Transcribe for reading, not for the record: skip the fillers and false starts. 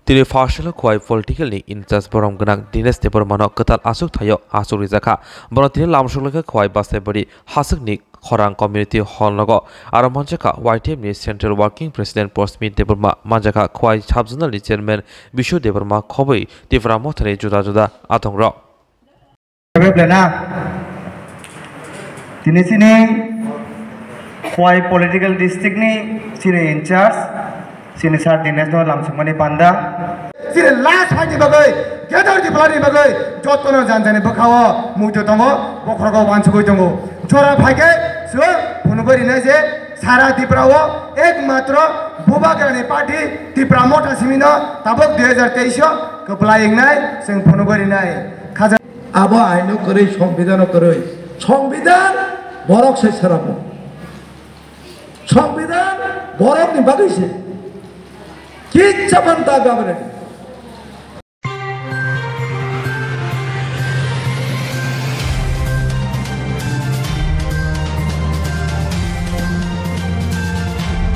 Tiri Farshal Khowai politically in just Borom Ganak Dines de Bormano Kwtal Asuk Tayo Asuk Rizaka Bonatini Lamsoklaikha Khowai Basebody Hasuknik Khorang Community Hall Logo Aramanjaka YTM Central Working President Post Meet Deburma Manjaka Khowai Chabzunali Chairman Bishu Deburma Khowai Tipra Mothani Juda Atongro Tini sini Khowai political district ni sini in charge sini sar Dines no Lamsoklaikha Panda sini last haji bagai gather di pelari bagai jotono janjane bakawa mujo tongo bokrago wansugo tongo chora bhage so phunubari na je sara Tipra wo ekmatra bubagrani party Tipra mota simino tabok 2023 keplaying nai sing phunubari nai khaja abo aino kore সংবিধান kore সংবিধান borok se sarabo সংবিধান borok ni bagise ki chaban ta gabre